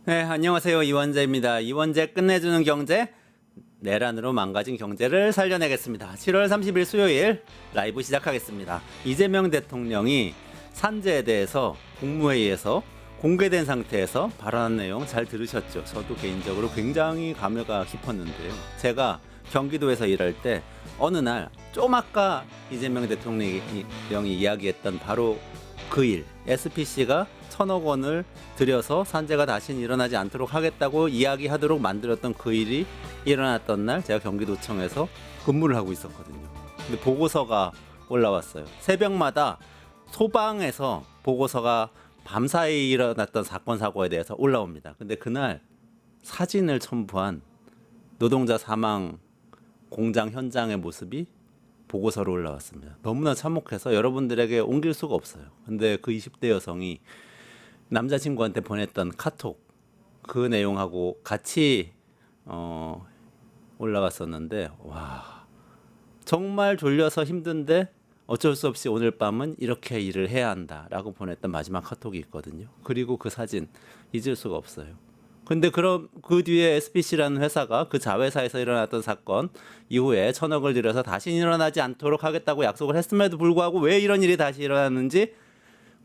네, 안녕하세요. 이원재입니다. 이원재 끝내주는 경제, 내란으로 망가진 경제를 살려내겠습니다. 7월 30일 수요일 라이브 시작하겠습니다. 이재명 대통령이 산재에 대해서 국무회의에서 공개된 상태에서 발언한 내용 잘 들으셨죠? 저도 개인적으로 굉장히 감회가 깊었는데요. 제가 경기도에서 일할 때 어느 날 좀 아까 이재명 대통령이 이야기했던 바로 그 일, SPC가 1,000억 원을 들여서 산재가 다시는 일어나지 않도록 하겠다고 이야기하도록 만들었던 그 일이 일어났던 날 제가 경기도청에서 근무를 하고 있었거든요. 근데 보고서가 올라왔어요. 새벽마다 소방에서 보고서가 밤사이 일어났던 사건 사고에 대해서 올라옵니다. 근데 그날 사진을 첨부한 노동자 사망 공장 현장의 모습이 보고서로 올라왔습니다. 너무나 참혹해서 여러분들에게 옮길 수가 없어요. 근데 그 20대 여성이 남자친구한테 보냈던 카톡 그 내용하고 같이 올라갔었는데 와 정말 졸려서 힘든데 어쩔 수 없이 오늘 밤은 이렇게 일을 해야 한다라고 보냈던 마지막 카톡이 있거든요. 그리고 그 사진 잊을 수가 없어요. 근데 그럼 그 뒤에 SPC라는 회사가 그 자회사에서 일어났던 사건 이후에 1,000억을 들여서 다시 일어나지 않도록 하겠다고 약속을 했음에도 불구하고 왜 이런 일이 다시 일어났는지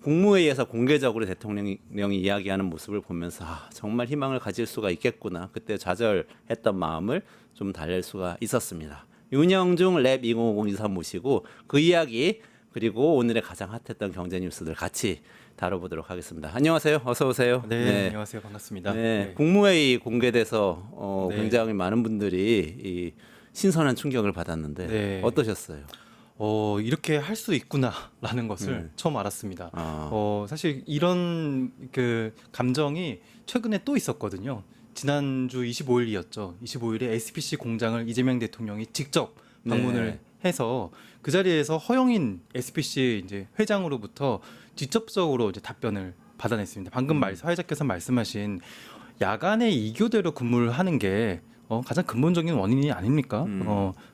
국무회의에서 공개적으로 대통령이 이야기하는 모습을 보면서 정말 희망을 가질 수가 있겠구나. 그때 좌절했던 마음을 좀 달랠 수가 있었습니다. 윤영중 랩 2050 모시고 그 이야기 그리고 오늘의 가장 핫했던 경제 뉴스들 같이 다뤄보도록 하겠습니다. 안녕하세요. 어서 오세요. 네, 안녕하세요. 반갑습니다. 네, 국무회의 공개돼서 네. 굉장히 많은 분들이 이 신선한 충격을 받았는데 네. 어떠셨어요? 이렇게 할 수 있구나라는 것을 처음 알았습니다. 아. 사실 이런 그 감정이 최근에 또 있었거든요. 지난주 25일이었죠. 25일에 SPC 공장을 이재명 대통령이 직접 방문을 해서 그 자리에서 허영인 SPC 이제 회장으로부터 직접적으로 이제 답변을 받아냈습니다. 방금 사회자께서 말씀하신 야간에 이교대로 근무를 하는 게 가장 근본적인 원인이 아닙니까?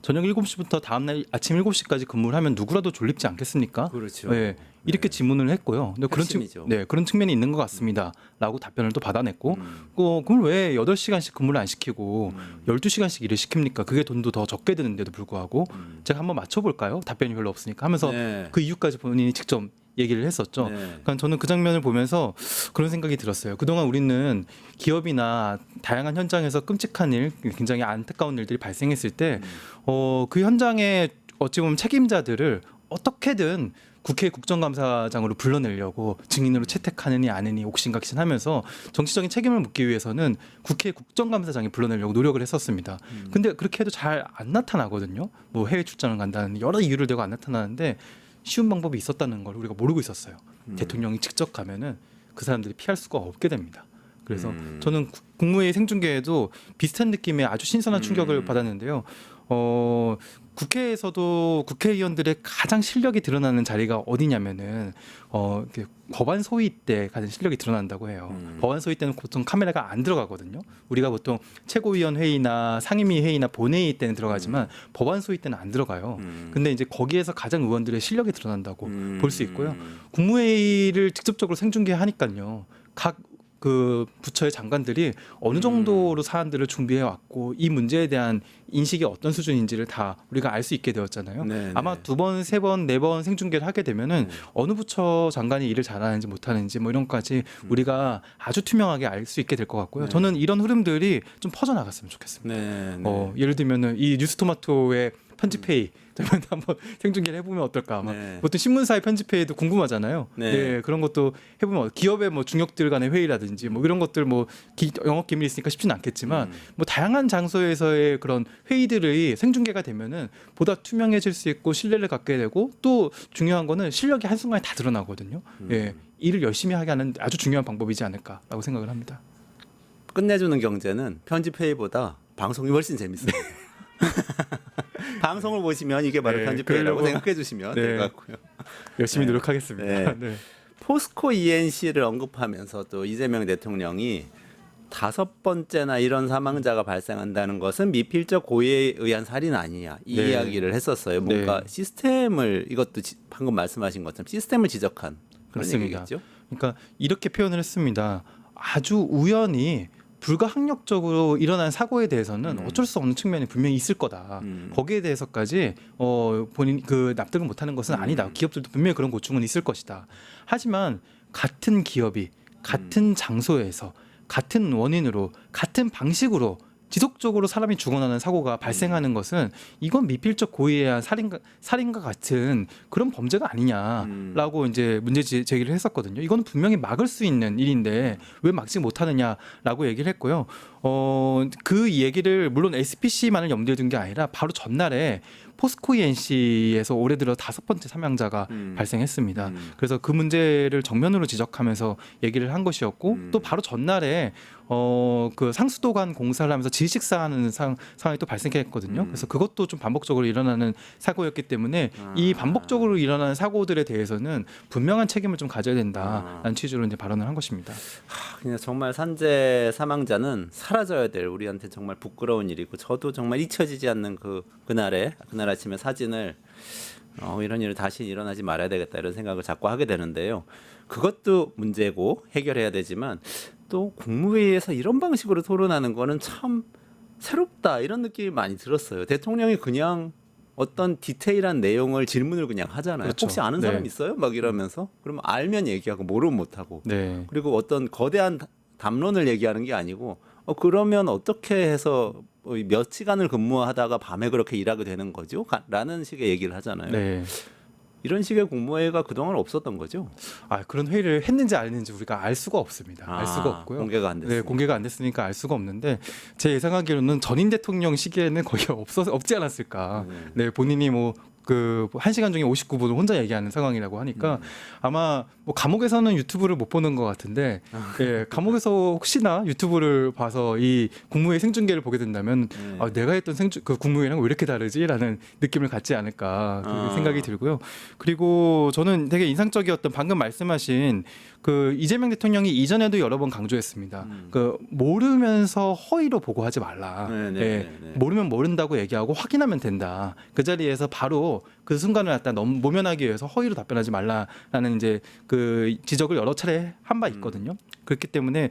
저녁 7시부터 다음날 아침 7시까지 근무를 하면 누구라도 졸립지 않겠습니까? 그렇죠. 네, 이렇게 질문을 했고요. 근데 핵심이죠. 그런 측면이 있는 것 같습니다. 라고 답변을 또 받아냈고, 그럼 왜 8시간씩 근무를 안 시키고 12시간씩 일을 시킵니까? 그게 돈도 더 적게 드는데도 불구하고 제가 한번 맞춰볼까요? 답변이 별로 없으니까 하면서 네. 그 이유까지 본인이 직접 얘기를 했었죠. 네. 그러니까 저는 그 장면을 보면서 그런 생각이 들었어요. 그동안 우리는 기업이나 다양한 현장에서 끔찍한 일, 굉장히 안타까운 일들이 발생했을 때, 그 현장에 어찌 보면 책임자들을 어떻게든 국회 국정감사장으로 불러내려고 증인으로 채택하느니 아느니 옥신각신하면서 정치적인 책임을 묻기 위해서는 국회 국정감사장에 불러내려고 노력을 했었습니다. 근데 그렇게 해도 잘 안 나타나거든요. 뭐 해외 출장을 간다는 여러 이유를 대고 안 나타나는데 쉬운 방법이 있었다는 걸 우리가 모르고 있었어요. 대통령이 직접 가면은 그 사람들이 피할 수가 없게 됩니다. 그래서 저는 국무회의 생중계에도 비슷한 느낌의 아주 신선한 충격을 받았는데요. 국회에서도 국회의원들의 가장 실력이 드러나는 자리가 어디냐면은 법안 소위 때 가장 실력이 드러난다고 해요. 법안 소위 때는 보통 카메라가 안 들어가거든요. 우리가 보통 최고위원 회의나 상임위 회의나 본회의 때는 들어가지만 법안 소위 때는 안 들어가요. 근데 이제 거기에서 가장 의원들의 실력이 드러난다고 볼 수 있고요. 국무회의를 직접적으로 생중계하니까요. 각 그 부처의 장관들이 어느 정도로 사안들을 준비해 왔고 이 문제에 대한 인식이 어떤 수준인지를 다 우리가 알 수 있게 되었잖아요. 네, 아마 네. 2번, 3번, 4번 생중계를 하게 되면은 어느 부처 장관이 일을 잘하는지 못하는지 뭐 이런 것까지 우리가 아주 투명하게 알 수 있게 될 것 같고요. 저는 이런 흐름들이 좀 퍼져나갔으면 좋겠습니다. 네. 예를 들면은 이 뉴스토마토의 편집회의 한번 생중계를 해보면 어떨까? 아마 네. 보통 신문사의 편집회의도 궁금하잖아요. 네. 그런 것도 해보면 기업의 뭐 중역들 간의 회의라든지 뭐 이런 것들 뭐 영업 기밀이 있으니까 쉽지는 않겠지만 뭐 다양한 장소에서의 그런 회의들이 생중계가 되면은 보다 투명해질 수 있고 신뢰를 갖게 되고 또 중요한 거는 실력이 한순간에 다 드러나거든요. 일을 열심히 하게 하는 아주 중요한 방법이지 않을까라고 생각을 합니다. 끝내주는 경제는 편집 회의보다 방송이 훨씬 재밌어요. 방송을 보시면 이게 바로 네, 편집 회의라고 그러려고- 생각해 주시면 네. 될 것 같고요. 열심히 네. 노력하겠습니다. 네. 네. 포스코 ENC를 언급하면서 또 이재명 대통령이 5번째나 이런 사망자가 발생한다는 것은 미필적 고의에 의한 살인 아니냐 이 네. 이야기를 했었어요. 뭔가 네. 시스템을 이것도 방금 말씀하신 것처럼 시스템을 지적한 그런 맞습니다. 얘기겠죠. 그러니까 이렇게 표현을 했습니다. 아주 우연히 불가항력적으로 일어난 사고에 대해서는 어쩔 수 없는 측면이 분명히 있을 거다. 거기에 대해서까지 본인 그 납득을 못하는 것은 아니다. 기업들도 분명히 그런 고충은 있을 것이다. 하지만 같은 기업이 같은 장소에서 같은 원인으로 같은 방식으로 지속적으로 사람이 죽어나는 사고가 발생하는 것은 이건 미필적 고의에 의한 살인과 같은 그런 범죄가 아니냐라고 이제 문제 제기를 했었거든요. 이건 분명히 막을 수 있는 일인데 왜 막지 못하느냐라고 얘기를 했고요. 그 얘기를 물론 SPC만을 염두에 둔 게 아니라 바로 전날에 포스코 ENC에서 올해 들어 5번째 사망자가 발생했습니다. 그래서 그 문제를 정면으로 지적하면서 얘기를 한 것이었고 또 바로 전날에 그 상수도관 공사를 하면서 질식사하는 상황이 또 발생했거든요. 그래서 그것도 좀 반복적으로 일어나는 사고였기 때문에 이 반복적으로 일어나는 사고들에 대해서는 분명한 책임을 좀 가져야 된다라는 취지로 이제 발언을 한 것입니다. 그냥 정말 산재 사망자는 사라져야 될 우리한테 정말 부끄러운 일이고 저도 정말 잊혀지지 않는 그날 아침에 사진을 이런 일을 다시 일어나지 말아야 되겠다 이런 생각을 자꾸 하게 되는데요. 그것도 문제고 해결해야 되지만 또 국무회의에서 이런 방식으로 토론하는 거는 참 새롭다 이런 느낌이 많이 들었어요. 대통령이 그냥 어떤 디테일한 내용을 질문을 그냥 하잖아요. 그렇죠. 혹시 아는 사람 있어요? 막 이러면서 그러면 알면 얘기하고 모르면 못하고 네. 그리고 어떤 거대한 담론을 얘기하는 게 아니고 그러면 어떻게 해서 몇 시간을 근무하다가 밤에 그렇게 일하게 되는 거죠? 라는 식의 얘기를 하잖아요. 네. 이런 식의 국무회의가 그동안 없었던 거죠? 그런 회의를 했는지 안 했는지 우리가 알 수가 없습니다. 알 수가 없고요. 공개가 안 됐어요. 네, 공개가 안 됐으니까 알 수가 없는데 제 예상하기로는 전임 대통령 시기에는 거의 없지 않았을까. 네, 본인이 뭐 그 1시간 중에 59분을 혼자 얘기하는 상황이라고 하니까 아마 뭐 감옥에서는 유튜브를 못 보는 것 같은데 예, 감옥에서 혹시나 유튜브를 봐서 이 국무회의 생중계를 보게 된다면 내가 했던 그 국무회의랑 왜 이렇게 다르지라는 느낌을 갖지 않을까 그렇게 생각이 들고요. 그리고 저는 되게 인상적이었던 방금 말씀하신 그 이재명 대통령이 이전에도 여러 번 강조했습니다. 그 모르면서 허위로 보고하지 말라. 예, 모르면 모른다고 얘기하고 확인하면 된다. 그 자리에서 바로 그 순간을 갖다 너무 모면하기 위해서 허위로 답변하지 말라라는 이제 그 지적을 여러 차례 한 바 있거든요. 그렇기 때문에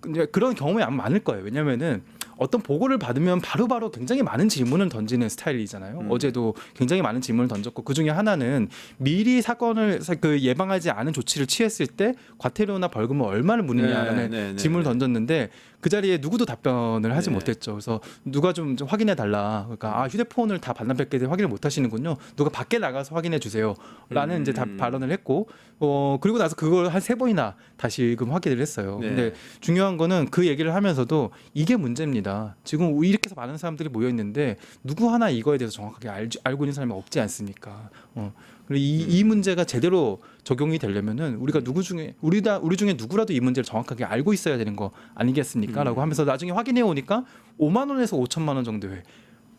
이제 그런 경험이 아마 많을 거예요. 왜냐면은 어떤 보고를 받으면 바로바로 굉장히 많은 질문을 던지는 스타일이잖아요. 어제도 굉장히 많은 질문을 던졌고 그 중에 하나는 미리 사건을 예방하지 않은 조치를 취했을 때 과태료나 벌금을 얼마를 물느냐라는 질문을 던졌는데 그 자리에 누구도 답변을 하지 못했죠. 그래서 누가 좀 확인해 달라. 그러니까 휴대폰을 다 반납했기 때문에 확인을 못 하시는군요. 누가 밖에 나가서 확인해 주세요라는 이제 발언을 했고 그리고 나서 그걸 한 3번이나 다시금 확인을 했어요. 근데 중요한 거는 그 얘기를 하면서도 이게 문제입니다. 지금 이렇게 해서 많은 사람들이 모여 있는데 누구 하나 이거에 대해서 정확하게 알고 있는 사람이 없지 않습니까? 그리고 이 문제가 제대로 적용이 되려면은 우리가 우리 중에 누구라도 이 문제를 정확하게 알고 있어야 되는 거 아니겠습니까?라고 하면서 나중에 확인해 오니까 5만 원에서 5천만 원 정도의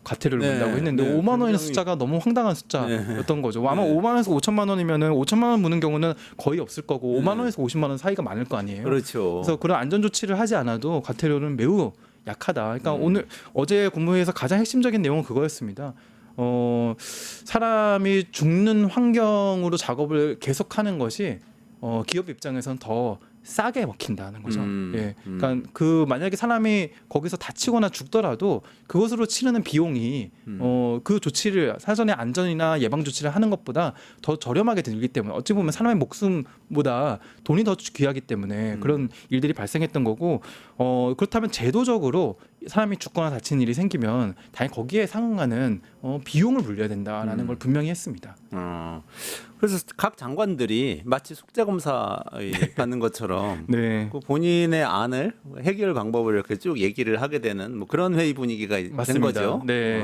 과태료를 문다고 했는데 5만 원의 숫자가 너무 황당한 숫자였던 거죠. 아마 5만 원에서 5천만 원이면은 5천만 원 무는 경우는 거의 없을 거고 5만 원에서 50만 원 사이가 많을 거 아니에요. 그렇죠. 그래서 그런 안전 조치를 하지 않아도 과태료는 매우 약하다. 그러니까 어제 국무회의에서 가장 핵심적인 내용은 그거였습니다. 사람이 죽는 환경으로 작업을 계속하는 것이 기업 입장에서는 더 싸게 먹힌다는 거죠. 예, 그러니까 그 만약에 사람이 거기서 다치거나 죽더라도 그것으로 치르는 비용이 그 조치를 사전에 안전이나 예방 조치를 하는 것보다 더 저렴하게 들기 때문에 어찌 보면 사람의 목숨보다 돈이 더 귀하기 때문에 그런 일들이 발생했던 거고 그렇다면 제도적으로 사람이 죽거나 다치는 일이 생기면 당연히 거기에 상응하는 비용을 물려야 된다라는 걸 분명히 했습니다. 그래서 각 장관들이 마치 숙제 검사 받는 것처럼 네. 그 본인의 안을 해결 방법을 이렇게 쭉 얘기를 하게 되는 뭐 그런 회의 분위기가 맞습니다. 된 거죠. 네.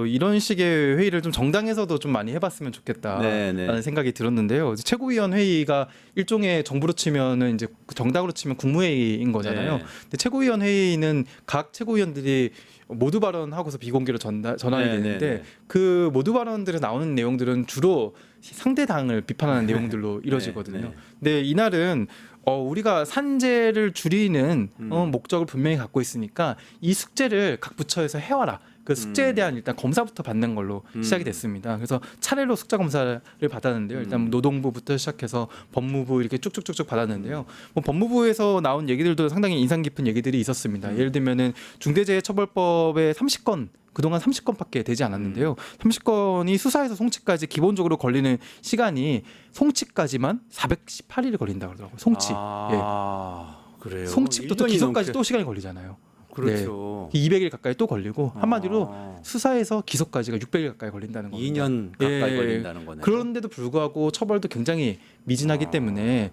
이런 식의 회의를 좀 정당에서도 좀 많이 해봤으면 좋겠다라는 생각이 들었는데요. 최고위원 회의가 일종의 정부로 치면은 이제 정당으로 치면 국무회의인 거잖아요. 근데 최고위원 회의는 각 최고위원들이 모두 발언하고서 비공개로 전환이 되는데 그 모두 발언들에 나오는 내용들은 주로 상대 당을 비판하는 내용들로 이루어지거든요. 근데 이날은 우리가 산재를 줄이는 목적을 분명히 갖고 있으니까 이 숙제를 각 부처에서 해와라. 그 숙제에 대한 일단 검사부터 받는 걸로 시작이 됐습니다. 그래서 차례로 숙자 검사를 받았는데요. 일단 노동부부터 시작해서 법무부 이렇게 쭉쭉쭉쭉 받았는데요. 뭐 법무부에서 나온 얘기들도 상당히 인상 깊은 얘기들이 있었습니다. 예를 들면은 중대재해처벌법의 30건 그동안 30건밖에 되지 않았는데요. 30건이 수사에서 송치까지 기본적으로 걸리는 시간이 송치까지만 418일이 걸린다 그러더라고요. 송치. 그래요. 송치부터 또 1년이 기소까지 넘게- 또 시간이 걸리잖아요. 그렇죠. 200일 가까이 또 걸리고 한마디로 아. 수사에서 기소까지가 600일 가까이 걸린다는 겁니다. 2년 가까이 예. 걸린다는 거네요. 그런데도 불구하고 처벌도 굉장히 미진하기 때문에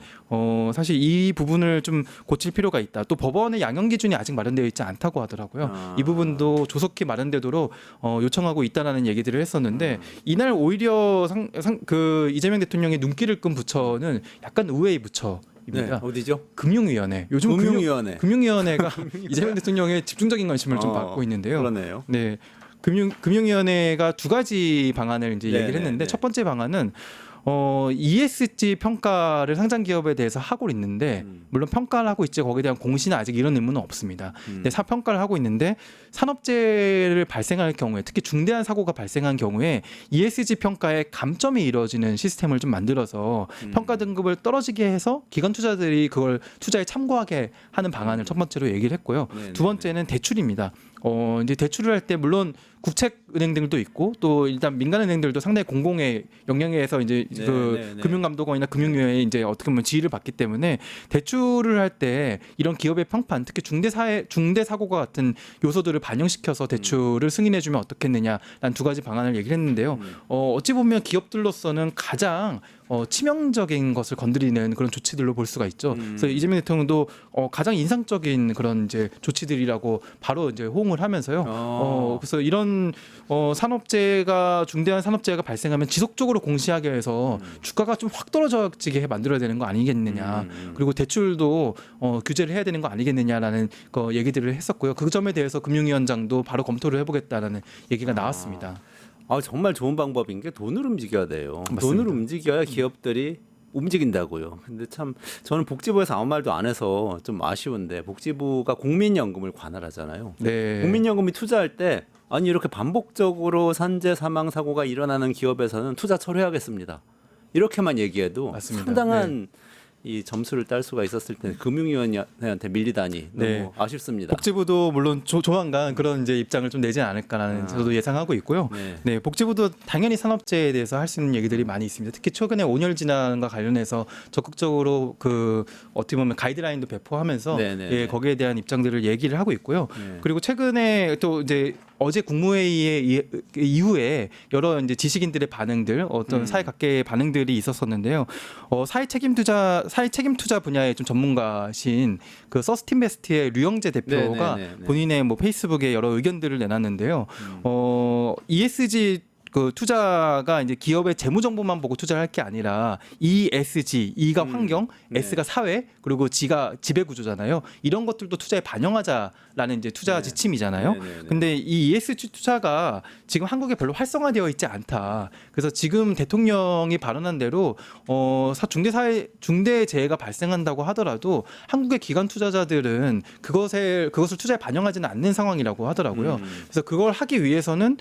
사실 이 부분을 좀 고칠 필요가 있다. 또 법원의 양형 기준이 아직 마련되어 있지 않다고 하더라고요. 이 부분도 조속히 마련되도록 요청하고 있다라는 얘기들을 했었는데 이날 오히려 그 이재명 대통령의 눈길을 끈 부처는 약간 의외의 부처. 네, 어디죠? 금융위원회. 요즘 금융위원회. 금융위원회가 이재명 대통령의 집중적인 관심을 좀 받고 있는데요. 그러네요. 네, 금융위원회가 두 가지 방안을 이제 네, 얘기를 했는데 네, 네. 첫 번째 방안은 ESG 평가를 상장 기업에 대해서 하고 있는데 물론 평가를 하고 있지 거기에 대한 공시는 아직 이런 의무는 없습니다. 근데 평가를 하고 있는데 산업재해를 발생할 경우에 특히 중대한 사고가 발생한 경우에 ESG 평가에 감점이 이루어지는 시스템을 좀 만들어서 평가 등급을 떨어지게 해서 기관 투자들이 그걸 투자에 참고하게 하는 방안을 첫 번째로 얘기를 했고요. 네, 두 번째는 대출입니다. 이제 대출을 할 때 물론 국책은행들도 있고 또 일단 민간은행들도 상당히 공공의 영역에서 이제 네, 그 네, 네. 금융감독원이나 금융위원회 이제 어떻게 보면 지휘를 받기 때문에 대출을 할 때 이런 기업의 평판 특히 중대 사고가 같은 요소들을 반영시켜서 대출을 승인해주면 어떻겠느냐라는 두 가지 방안을 얘기를 했는데요. 어찌 보면 기업들로서는 가장 치명적인 것을 건드리는 그런 조치들로 볼 수가 있죠. 그래서 이재명 대통령도 가장 인상적인 그런 이제 조치들이라고 바로 이제 호응을 하면서요. 그래서 이런 산업재해가 중대한 산업재해가 발생하면 지속적으로 공시하게 해서 주가가 좀 확 떨어지게 만들어야 되는 거 아니겠느냐. 그리고 대출도 규제를 해야 되는 거 아니겠느냐라는 거 얘기들을 했었고요. 그 점에 대해서 금융위원장도 바로 검토를 해보겠다라는 얘기가 나왔습니다. 정말 좋은 방법인 게 돈을 움직여야 돼요. 맞습니다. 돈을 움직여야 기업들이 움직인다고요. 근데 참 저는 복지부에서 아무 말도 안 해서 좀 아쉬운데 복지부가 국민연금을 관할하잖아요. 네. 국민연금이 투자할 때 아니 이렇게 반복적으로 산재 사망 사고가 일어나는 기업에서는 투자 철회하겠습니다. 이렇게만 얘기해도 맞습니다. 상당한 이 점수를 딸 수가 있었을 텐데 금융위원회한테 밀리다니 너무 네. 아쉽습니다. 복지부도 물론 조만간 그런 이제 입장을 좀 내지 않을까라는 저도 예상하고 있고요. 네. 네, 복지부도 당연히 산업재해에 대해서 할 수 있는 얘기들이 많이 있습니다. 특히 최근에 온열 진환과 관련해서 적극적으로 그 어떻게 보면 가이드라인도 배포하면서 네, 네, 예, 네. 거기에 대한 입장들을 얘기를 하고 있고요. 네. 그리고 최근에 또 이제 어제 국무회의의 이후에 여러 이제 지식인들의 반응들, 어떤 사회 각계의 반응들이 있었었는데요. 사회 책임 투자 분야의 좀 전문가신 그 서스틴베스트의 류영재 대표가 네, 네, 네, 네. 본인의 뭐 페이스북에 여러 의견들을 내놨는데요. ESG 그 투자가 이제 기업의 재무 정보만 보고 투자를 할 게 아니라 ESG, E가 환경, 네. S가 사회, 그리고 G가 지배 구조잖아요. 이런 것들도 투자에 반영하자라는 이제 투자 네. 지침이잖아요. 네, 네, 네. 근데 이 ESG 투자가 지금 한국에 별로 활성화되어 있지 않다. 그래서 지금 대통령이 발언한 대로 중대 재해가 발생한다고 하더라도 한국의 기관 투자자들은 그것을 투자에 반영하지는 않는 상황이라고 하더라고요. 그래서 그걸 하기 위해서는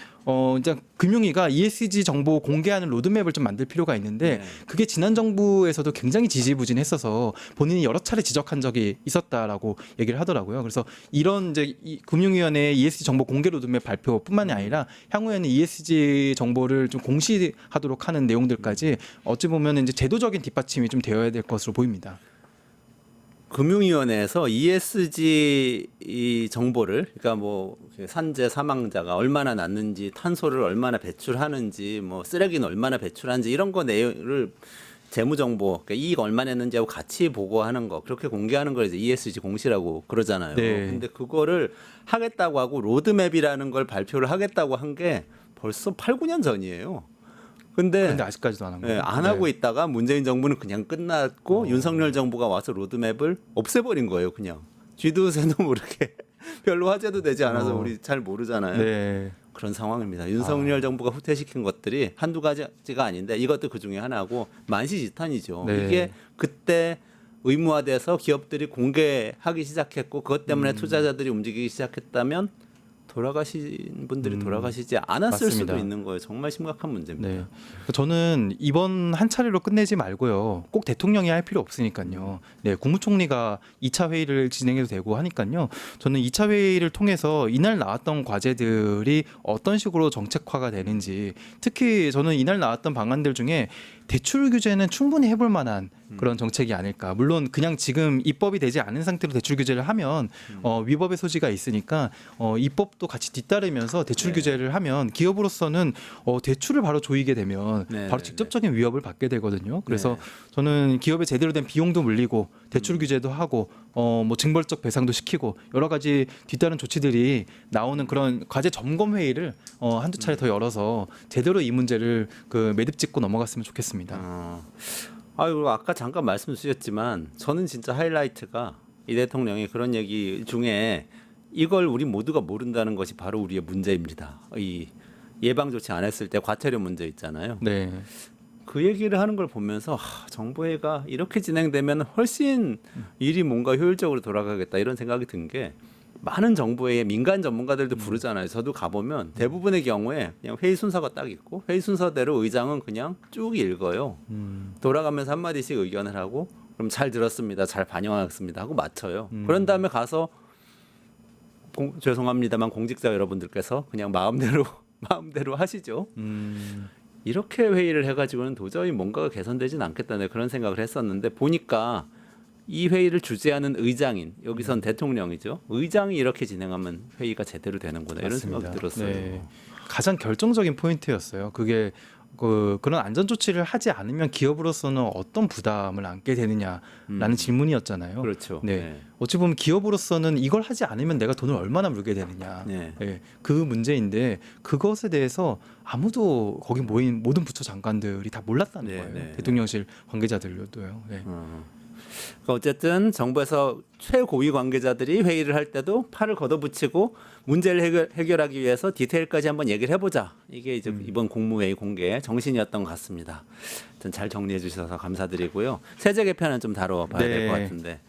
이제 금융위가 ESG 정보 공개하는 로드맵을 좀 만들 필요가 있는데 네. 그게 지난 정부에서도 굉장히 지지부진했어서 본인이 여러 차례 지적한 적이 있었다라고 얘기를 하더라고요. 그래서 이런 이제 금융위원회의 ESG 정보 공개 로드맵 발표뿐만이 아니라 향후에는 ESG 정보를 좀 공시하도록 하는 내용들까지 어찌 보면 이제 제도적인 뒷받침이 좀 되어야 될 것으로 보입니다. 금융위원회에서 ESG 이 정보를 그러니까 뭐 산재 사망자가 얼마나 났는지 탄소를 얼마나 배출하는지 뭐 쓰레기는 얼마나 배출하는지 이런 거 내용을 재무 정보 그러니까 이익 얼마 냈는지하고 같이 보고하는 거 그렇게 공개하는 걸 이제 ESG 공시라고 그러잖아요. 네. 근데 그거를 하겠다고 하고 로드맵이라는 걸 발표를 하겠다고 한 게 벌써 8, 9년 전이에요. 근데 아직까지도 안 한 거예요. 안 하고 있다가 문재인 정부는 그냥 끝났고 윤석열 정부가 와서 로드맵을 없애버린 거예요. 그냥 쥐도 새도 모르게 별로 화제도 되지 않아서 우리 잘 모르잖아요. 네. 그런 상황입니다. 윤석열 정부가 후퇴시킨 것들이 한두 가지가 아닌데 이것도 그중에 하나고 만시지탄이죠. 네. 이게 그때 의무화돼서 기업들이 공개하기 시작했고 그것 때문에 투자자들이 움직이기 시작했다면 돌아가신 분들이 돌아가시지 않았을 맞습니다. 수도 있는 거예요. 정말 심각한 문제입니다. 네. 저는 이번 한 차례로 끝내지 말고요. 꼭 대통령이 할 필요 없으니까요. 네, 국무총리가 2차 회의를 진행해도 되고 하니까요. 저는 2차 회의를 통해서 이날 나왔던 과제들이 어떤 식으로 정책화가 되는지, 특히 저는 이날 나왔던 방안들 중에 대출 규제는 충분히 해볼 만한 그런 정책이 아닐까. 물론 그냥 지금 입법이 되지 않은 상태로 대출 규제를 하면 위법의 소지가 있으니까 입법도 같이 뒤따르면서 대출 네. 규제를 하면 기업으로서는 대출을 바로 조이게 되면 네, 바로 네, 직접적인 위협을 받게 되거든요. 그래서 네. 저는 기업에 제대로 된 비용도 물리고 대출 규제도 하고 뭐 징벌적 배상도 시키고 여러 가지 뒤따른 조치들이 나오는 그런 과제 점검 회의를 한두 차례 더 열어서 제대로 이 문제를 매듭 짓고 넘어갔으면 좋겠습니다. 아유, 아까 잠깐 말씀 주셨지만 저는 진짜 하이라이트가 이 대통령이 그런 얘기 중에 이걸 우리 모두가 모른다는 것이 바로 우리의 문제입니다. 이 예방 조치 안 했을 때 과태료 문제 있잖아요. 네. 그 얘기를 하는 걸 보면서 정부회가 이렇게 진행되면 훨씬 일이 뭔가 효율적으로 돌아가겠다 이런 생각이 든 게 많은 정부의 민간 전문가들도 부르잖아요. 저도 가보면 대부분의 경우에 그냥 회의 순서가 딱 있고 회의 순서대로 의장은 그냥 쭉 읽어요. 돌아가면서 한마디씩 의견을 하고 그럼 잘 들었습니다. 잘 반영하겠습니다 하고 마쳐요. 그런 다음에 가서 죄송합니다만 공직자 여러분들께서 그냥 마음대로 하시죠. 이렇게 회의를 해가지고는 도저히 뭔가가 개선되진 않겠다는 그런 생각을 했었는데 보니까 이 회의를 주재하는 의장인 여기선 대통령이죠. 의장이 이렇게 진행하면 회의가 제대로 되는구나 이런 맞습니다. 생각이 들었어요. 네. 가장 결정적인 포인트였어요. 그게 그런 안전 조치를 하지 않으면 기업으로서는 어떤 부담을 안게 되느냐라는 질문이었잖아요. 그렇죠. 네. 어찌 보면 기업으로서는 이걸 하지 않으면 내가 돈을 얼마나 물게 되느냐. 네. 네. 그 문제인데 그것에 대해서 아무도 거기 모인 모든 부처 장관들이 다 몰랐다는 네, 거예요. 네. 대통령실 관계자들도요. 네. 그러니까 어쨌든 정부에서 최고위 관계자들이 회의를 할 때도 팔을 걷어붙이고 문제를 해결하기 위해서 디테일까지 한번 얘기를 해보자. 이게 이제 이번 국무회의 공개 정신이었던 것 같습니다. 하여튼 잘 정리해 주셔서 감사드리고요. 세제 개편은 좀 다뤄봐야 될 것 네. 같은데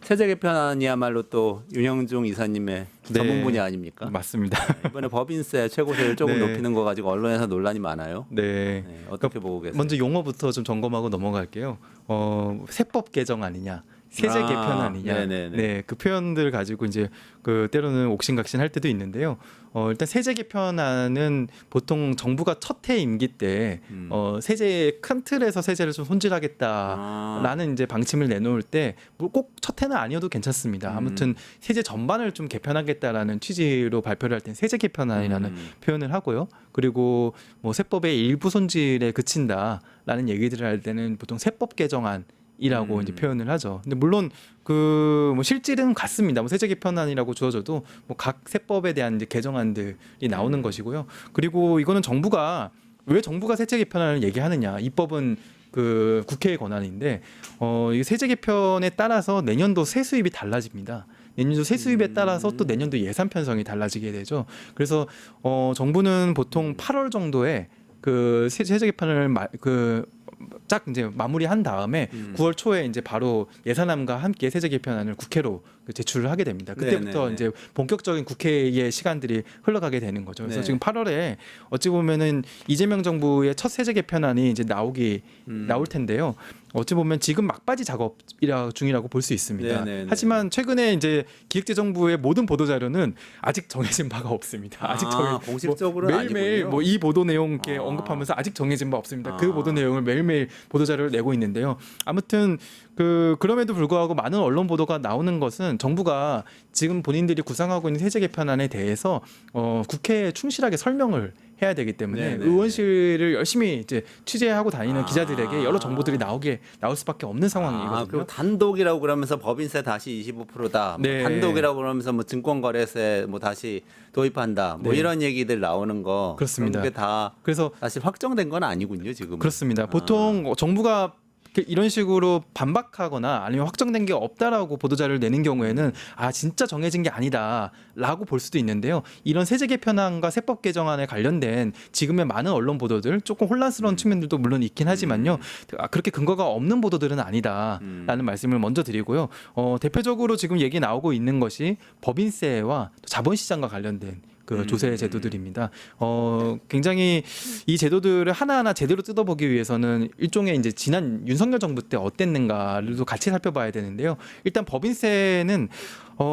세제 개편이야말로 또 윤영중 이사님의 네. 전문 분야 아닙니까? 맞습니다. 이번에 법인세 최고세를 조금 네. 높이는 거 가지고 언론에서 논란이 많아요. 네. 네, 어떻게 보고 계세요? 먼저 용어부터 좀 점검하고 넘어갈게요. 세법 개정 아니냐, 세제 개편 아니냐. 네네네. 네, 그 표현들 가지고 이제 때로는 옥신각신 할 때도 있는데요. 일단 세제 개편안은 보통 정부가 첫 해 임기 때 세제 큰 틀에서 세제를 좀 손질하겠다라는 이제 방침을 내놓을 때 꼭 첫 해는 아니어도 괜찮습니다. 아무튼 세제 전반을 좀 개편하겠다라는 취지로 발표를 할 땐 세제 개편안이라는 표현을 하고요. 그리고 뭐 세법의 일부 손질에 그친다라는 얘기들을 할 때는 보통 세법 개정안 이라고 이제 표현을 하죠. 근데 물론 뭐 실질은 같습니다. 뭐 세제 개편안이라고 주어져도 뭐 각 세법에 대한 이제 개정안들이 나오는 것이고요. 그리고 이거는 왜 정부가 세제 개편안을 얘기하느냐? 입법은 그 국회의 권한인데 이 세제 개편에 따라서 내년도 세수입이 달라집니다. 내년도 세수입에 따라서 또 내년도 예산 편성이 달라지게 되죠. 그래서 정부는 보통 8월 정도에 그 세제 개편을 쫙 이제 마무리한 다음에 9월 초에 이제 바로 예산안과 함께 세제 개편안을 국회로 제출을 하게 됩니다. 그때부터 네네네. 이제 본격적인 국회의 시간들이 흘러가게 되는 거죠. 그래서 네. 지금 8월에 어찌 보면은 이재명 정부의 첫 세제 개편안이 이제 나올 텐데요. 어찌 보면 지금 막바지 작업 중이라고 볼 수 있습니다. 네네네. 하지만 최근에 이제 기획재정부의 모든 보도 자료는 아직 정해진 바가 없습니다. 아직 공식적으로는 매일매일 아니군요. 뭐 이 보도 내용 이렇게 언급하면서 아직 정해진 바 없습니다. 그 보도 내용을 매일매일 보도 자료를 내고 있는데요. 아무튼 그럼에도 불구하고 많은 언론 보도가 나오는 것은 정부가 지금 본인들이 구상하고 있는 세제 개편안에 대해서 국회에 충실하게 설명을 해야 되기 때문에 네네. 의원실을 열심히 이제 취재하고 다니는 기자들에게 여러 정보들이 나올 수밖에 없는 상황이거든요. 그리고 단독이라고 그러면서 법인세 다시 25%다. 네. 단독이라고 그러면서 뭐 증권거래세 뭐 다시 도입한다. 뭐 네. 이런 얘기들 나오는 거. 그렇습니다. 그런 게 다 그래서 사실 확정된 건 아니군요, 지금. 그렇습니다. 보통 정부가 이런 식으로 반박하거나 아니면 확정된 게 없다라고 보도자료를 내는 경우에는 진짜 정해진 게 아니다라고 볼 수도 있는데요. 이런 세제 개편안과 세법 개정안에 관련된 지금의 많은 언론 보도들 조금 혼란스러운 측면들도 물론 있긴 하지만요. 그렇게 근거가 없는 보도들은 아니다라는 말씀을 먼저 드리고요. 대표적으로 지금 얘기 나오고 있는 것이 법인세와 자본시장과 관련된 그 조세 제도들입니다. 굉장히 이 제도들을 하나하나 제대로 뜯어보기 위해서는 일종의 이제 지난 윤석열 정부 때 어땠는가를 같이 살펴봐야 되는데요. 일단 법인세는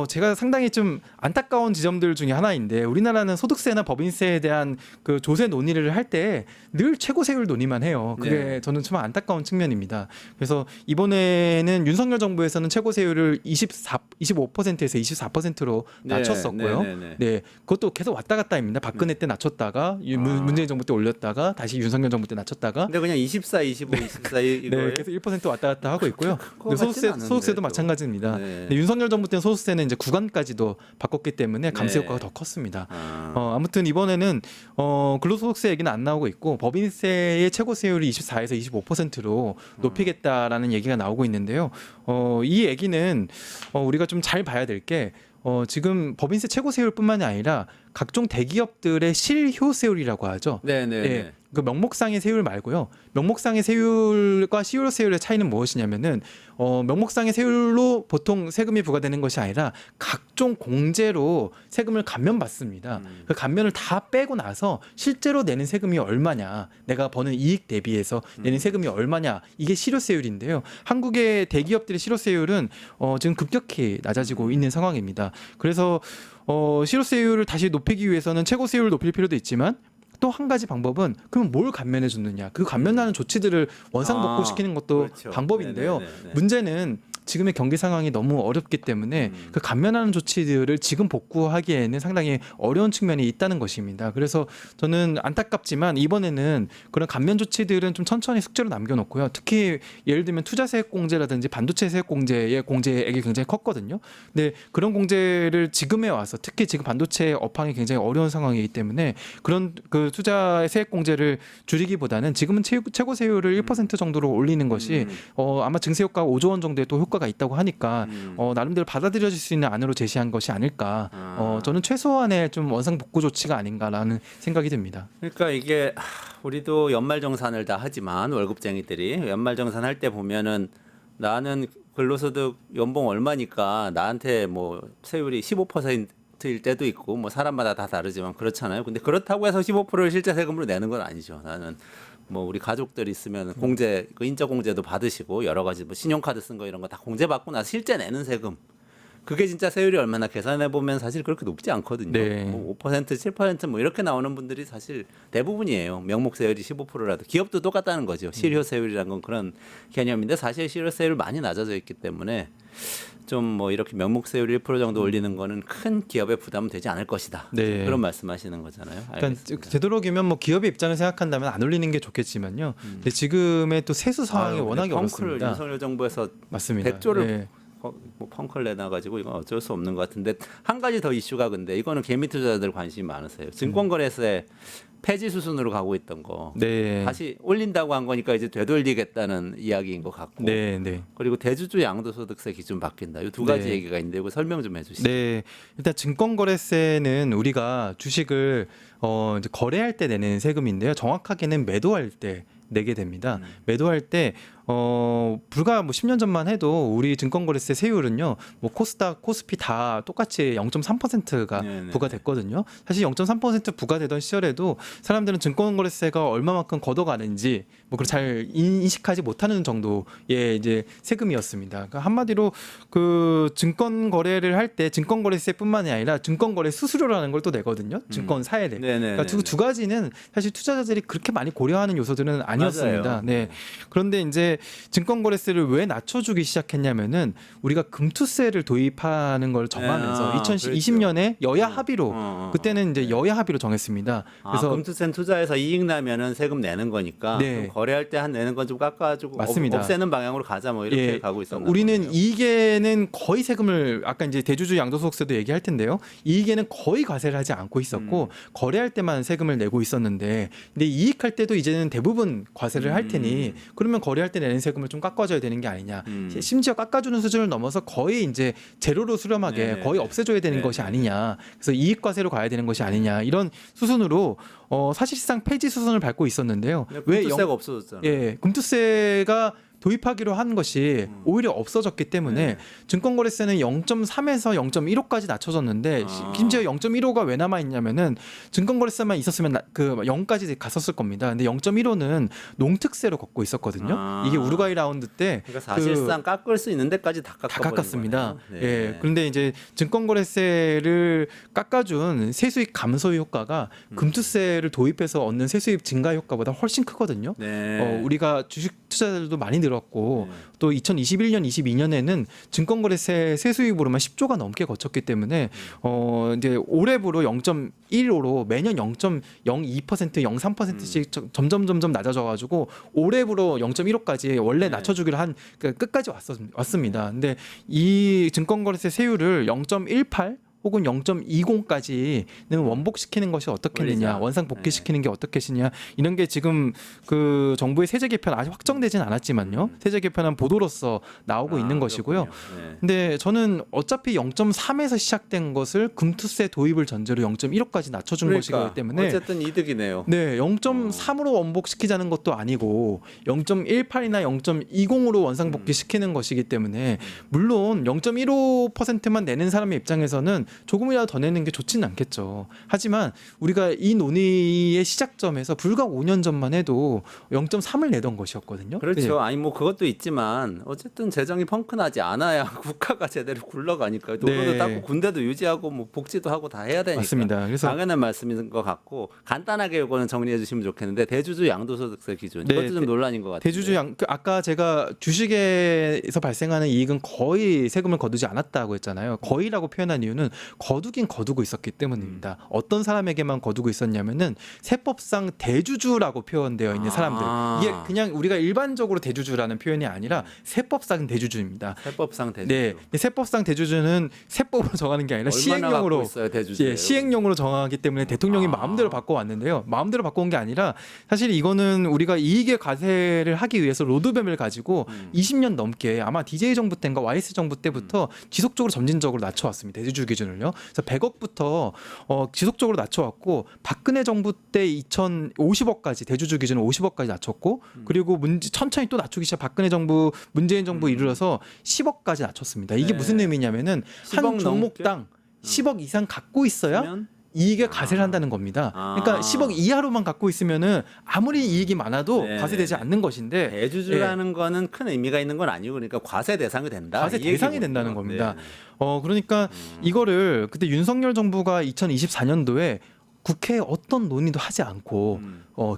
제가 상당히 좀 안타까운 지점들 중에 하나인데 우리나라는 소득세나 법인세에 대한 그 조세 논의를 할 때 늘 최고세율 논의만 해요. 그게 네. 저는 좀 안타까운 측면입니다. 그래서 이번에는 윤석열 정부에서는 최고세율을 25%에서 24%로 네, 낮췄었고요. 네, 그것도 계속 왔다 갔다입니다. 박근혜 때 낮췄다가 문재인 정부 때 올렸다가 다시 윤석열 정부 때 낮췄다가 근데 그냥 24, 25, 24 이거예요? 네, 계속 1% 왔다 갔다 하고 있고요. 그거 근데 같진 않은데, 소득세도 또. 마찬가지입니다. 네. 근데 윤석열 정부 때는 소득세는 이제 구간까지도 바꿨기 때문에 감세 네. 효과가 더 컸습니다. 아. 아무튼 이번에는 근로소득세 얘기는 안 나오고 있고 법인세의 최고세율이 24에서 25%로 높이겠다라는 얘기가 나오고 있는데요. 이 얘기는 우리가 좀 잘 봐야 될 게 지금 법인세 최고세율뿐만이 아니라 각종 대기업들의 실효세율이라고 하죠. 네네. 예, 그 명목상의 세율 말고요. 명목상의 세율과 실효세율의 차이는 무엇이냐면은 명목상의 세율로 보통 세금이 부과되는 것이 아니라 각종 공제로 세금을 감면받습니다. 그 감면을 다 빼고 나서 실제로 내는 세금이 얼마냐, 내가 버는 이익 대비해서 내는 세금이 얼마냐, 이게 실효세율인데요. 한국의 대기업들의 실효세율은 지금 급격히 낮아지고 있는 상황입니다. 그래서 실효세율을 다시 높이기 위해서는 최고세율을 높일 필요도 있지만 또 한 가지 방법은 그럼 뭘 감면해 주느냐, 그 감면하는 조치들을 원상복구시키는 것도 그렇죠. 방법인데요. 네네네네. 문제는 지금의 경기 상황이 너무 어렵기 때문에 그 감면하는 조치들을 지금 복구하기에는 상당히 어려운 측면이 있다는 것입니다. 그래서 저는 안타깝지만 이번에는 그런 감면 조치들은 좀 천천히 숙제로 남겨놓고요. 특히 예를 들면 투자세액 공제라든지 반도체 세액 공제의 공제액이 굉장히 컸거든요. 근데 그런 공제를 지금에 와서 특히 지금 반도체 업황이 굉장히 어려운 상황이기 때문에 그런 그 투자 세액 공제를 줄이기보다는 지금은 최고세율을 1% 정도로 올리는 것이 아마 증세 효과가 5조 원 정도의 또 효과가 있다고 하니까 나름대로 받아들여질 수 있는 안으로 제시한 것이 아닐까. 저는 최소한의 좀 원상 복구 조치가 아닌가라는 생각이 듭니다. 그러니까 이게 우리도 연말정산을 다 하지만 월급쟁이들이 연말정산할 때 보면은 나는 근로소득 연봉 얼마니까 나한테 뭐 세율이 15%일 때도 있고 뭐 사람마다 다 다르지만 그렇잖아요. 근데 그렇다고 해서 15%를 실제 세금으로 내는 건 아니죠. 나는 뭐 우리 가족들 있으면 공제, 그 인적 공제도 받으시고 여러 가지 뭐 신용카드 쓴 거 이런 거 다 공제 받고 나서 실제 내는 세금. 그게 진짜 세율이 얼마나 계산해 보면 사실 그렇게 높지 않거든요. 네. 뭐 5%, 7%뭐 이렇게 나오는 분들이 사실 대부분이에요. 명목 세율이 15%라도 기업도 똑같다는 거죠. 실효 세율이란 건 그런 개념인데 사실 실효 세율 많이 낮아져 있기 때문에 좀 뭐 이렇게 명목 세율 1% 정도 올리는 거는 큰 기업의 부담은 되지 않을 것이다. 네. 그런 말씀하시는 거잖아요. 그러니까 알겠습니다. 되도록이면 뭐 기업의 입장을 생각한다면 안 올리는 게 좋겠지만요. 근데 지금의 또 세수 상황이 아유, 워낙에 펑크를 어렵습니다. 윤석열 정부에서 맞습니다. 100조를 네. 뭐 펑크를 내놔가지고 이건 어쩔 수 없는 것 같은데 한 가지 더 이슈가 근데 이거는 개미 투자자들 관심이 많으세요. 증권거래세 폐지 수순으로 가고 있던 거 네. 다시 올린다고 한 거니까 이제 되돌리겠다는 이야기인 것 같고 네, 네. 그리고 대주주 양도소득세 기준 바뀐다. 이 두 가지 네. 얘기가 있는데 이거 설명 좀 해주시죠. 네, 일단 증권거래세는 우리가 주식을 이제 거래할 때 내는 세금인데요. 정확하게는 매도할 때 내게 됩니다. 매도할 때 불과 뭐 10년 전만 해도 우리 증권거래세 세율은요, 뭐 코스닥, 코스피 다 똑같이 0.3%가 네네. 부과됐거든요. 사실 0.3% 부과되던 시절에도 사람들은 증권거래세가 얼마만큼 걷어가는지 뭐 그걸 잘 인식하지 못하는 정도의 이제 세금이었습니다. 그러니까 한마디로 그 증권 거래를 할 때 증권거래세뿐만이 아니라 증권거래 수수료라는 걸 또 내거든요. 증권사에대. 네네. 그러니까 두 가지는 사실 투자자들이 그렇게 많이 고려하는 요소들은 아니었습니다. 맞아요. 네. 그런데 이제 증권거래세를 왜 낮춰주기 시작했냐면은 우리가 금투세를 도입하는 걸 정하면서 아, 2020년에 여야 합의로 그때는 이제 여야 합의로 정했습니다. 그래서 그래서 금투센 투자해서 이익 나면은 세금 내는 거니까 네. 좀 거래할 때 한 내는 건 좀 깎아주고 맞습니다. 없애는 방향으로 가자 뭐 이렇게 예, 가고 있었나 우리는 보네요. 이익에는 거의 세금을 아까 이제 대주주 양도소득세도 얘기할 텐데요. 이익에는 거의 과세를 하지 않고 있었고 거래할 때만 세금을 내고 있었는데, 근데 이익할 때도 이제는 대부분 과세를 할 테니 그러면 거래할 때 내는 세금을 좀 깎아줘야 되는 게 아니냐. 심지어 깎아주는 수준을 넘어서 거의 이제 제로로 수렴하게 네네네. 거의 없애줘야 되는 것이 아니냐. 그래서 이익 과세로 가야 되는 것이 아니냐. 이런 수순으로 사실상 폐지 수순을 밟고 있었는데요. 금투세가 없어졌잖아요. 금투세가 도입하기로 한 것이 오히려 없어졌기 때문에 네. 증권거래세는 0.3에서 0.15까지 낮춰졌는데 심지어 0.15가 왜 남아 있냐면은 증권거래세만 있었으면 그 0까지 갔었을 겁니다. 근데 0.15는 농특세로 걷고 있었거든요. 이게 우루과이 라운드 때 그러니까 사실상 깎을 수 있는 데까지 다 깎았습니다. 네. 예. 그런데 이제 증권거래세를 깎아준 세수익 감소 효과가 금투세를 도입해서 얻는 세수익 증가 효과보다 훨씬 크거든요. 네. 우리가 주식 투자자들도 많이 늘었고 네. 또 2021년, 22년에는 증권거래세 세수익으로만 10조가 넘게 거쳤기 때문에 이제 올해부로 0.15로 매년 0.02%, 0.3%씩 점점 낮아져가지고 올해부로 0.15까지 원래 네. 낮춰주기로 한 끝까지 왔습니다. 근데 이 증권거래세 세율을 0.18 혹은 0.20까지는 원복시키는 것이 어떻겠느냐, 올리자. 원상 복귀시키는 게 어떻겠느냐, 이런 게 지금 그 정부의 세제 개편 아직 확정되진 않았지만요, 세제 개편한 보도로서 나오고 있는 것이고요. 네. 근데 저는 어차피 0.3에서 시작된 것을 금투세 도입을 전제로 0.15까지 낮춰준 것이기 때문에 어쨌든 이득이네요. 네, 0.3으로 원복시키자는 것도 아니고 0.18이나 0.20으로 원상복귀시키는 것이기 때문에 물론 0.15%만 내는 사람의 입장에서는 조금이라도 더 내는 게 좋지는 않겠죠. 하지만 우리가 이 논의의 시작점에서 불과 5년 전만 해도 0.3을 내던 것이었거든요. 그렇죠. 네. 아니 뭐 그것도 있지만 어쨌든 재정이 펑크나지 않아야 국가가 제대로 굴러가니까요. 돈도 네. 닦고 군대도 유지하고 뭐 복지도 하고 다 해야 되니까. 맞습니다. 그래서 당연한 말씀인 것 같고 간단하게 이거는 정리해 주시면 좋겠는데 대주주 양도소득세 기준 네, 이것도 좀 논란인 것 같아요. 대주주 아까 제가 주식에서 발생하는 이익은 거의 세금을 거두지 않았다고 했잖아요. 거의라고 표현한 이유는 거두긴 거두고 있었기 때문입니다. 어떤 사람에게만 거두고 있었냐면은 세법상 대주주라고 표현되어 있는 사람들. 이게 그냥 우리가 일반적으로 대주주라는 표현이 아니라 세법상 대주주입니다. 세법상 대주주. 네, 근데 세법상 대주주는 세법으로 정하는 게 아니라 시행령으로 있어요, 대주주. 예, 시행령으로 정하기 때문에 대통령이 마음대로 바꿔왔는데요. 마음대로 바꿔온 게 아니라 사실 이거는 우리가 이익의 과세를 하기 위해서 로드맵을 가지고 20년 넘게 아마 DJ 정부 때인가 YS 정부 때부터 지속적으로 점진적으로 낮춰왔습니다. 대주주 기준을요. 그래서 100억부터 지속적으로 낮춰왔고 박근혜 정부 때 2,050억까지 대주주 기준을 50억까지 낮췄고 그리고 천천히 또 낮추기 시작 박근혜 정부 문재인 정부 이르러서 10억까지 낮췄습니다. 이게 네. 무슨 의미냐면은 10억 한 종목당 10억 이상 갖고 있어야 그러면 이익에 과세를 한다는 겁니다. 그러니까 10억 이하로만 갖고 있으면은 아무리 이익이 많아도 네. 과세되지 않는 것인데 대주주라는 거는 큰 의미가 있는 건 아니고 그러니까 과세 대상이 된다. 과세 이 대상이 얘기군요. 된다는 겁니다. 네. 그러니까 이거를 그때 윤석열 정부가 2024년도에 국회에 어떤 논의도 하지 않고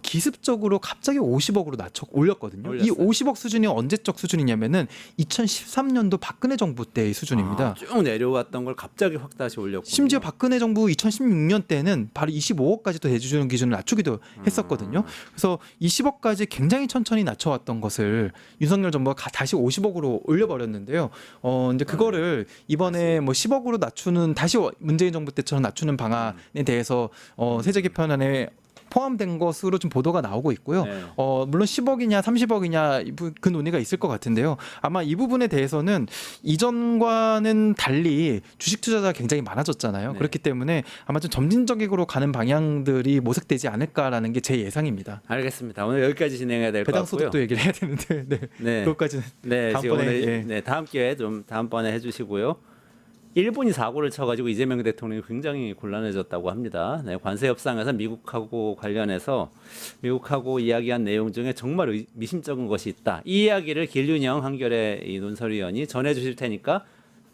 기습적으로 갑자기 50억으로 올렸거든요. 이 올렸어요. 50억 수준이 언제적 수준이냐면은 2013년도 박근혜 정부 때의 수준입니다. 쭉 내려왔던 걸 갑자기 확 다시 올렸고. 심지어 박근혜 정부 2016년 때는 바로 25억까지도 대주주 기준을 낮추기도 했었거든요. 그래서 20억까지 굉장히 천천히 낮춰왔던 것을 윤석열 정부가 다시 50억으로 올려버렸는데요. 이제 그거를 이번에 뭐 10억으로 낮추는 다시 문재인 정부 때처럼 낮추는 방안에 대해서 세제 개편안에 포함된 것으로 좀 보도가 나오고 있고요. 네. 물론 10억이냐 30억이냐 그 논의가 있을 것 같은데요. 아마 이 부분에 대해서는 이전과는 달리 주식 투자자가 굉장히 많아졌잖아요. 네. 그렇기 때문에 아마 좀 점진적으로 가는 방향들이 모색되지 않을까라는 게 제 예상입니다. 알겠습니다. 오늘 여기까지 진행해야 될 것 배당 같고요. 소득도 얘기를 해야 되는데 네. 네. 그것까지는 네, 지금 다음번에 오늘 예. 네, 다음 기회에 좀 다음번에 해주시고요. 일본이 사고를 쳐가지고 이재명 대통령이 굉장히 곤란해졌다고 합니다. 네, 관세 협상에서 미국하고 관련해서 미국하고 이야기한 내용 중에 정말 미심쩍은 것이 있다. 이 이야기를 길윤영 한겨레 이 논설위원이 전해주실 테니까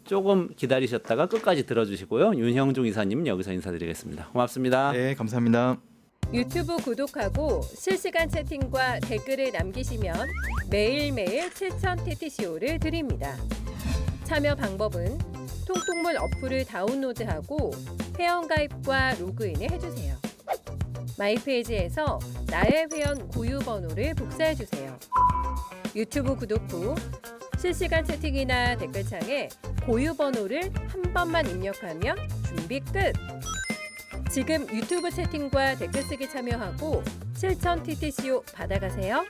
조금 기다리셨다가 끝까지 들어주시고요. 윤형중 이사님 여기서 인사드리겠습니다. 고맙습니다. 네, 감사합니다. 유튜브 구독하고 실시간 채팅과 댓글을 남기시면 매일매일 7천 TTCO를 드립니다. 참여 방법은 통통물 어플을 다운로드하고 회원가입과 로그인을 해주세요. 마이페이지에서 나의 회원 고유 번호를 복사해주세요. 유튜브 구독 후 실시간 채팅이나 댓글창에 고유 번호를 한 번만 입력하면 준비 끝! 지금 유튜브 채팅과 댓글 쓰기 참여하고 실천 TTCO 받아가세요.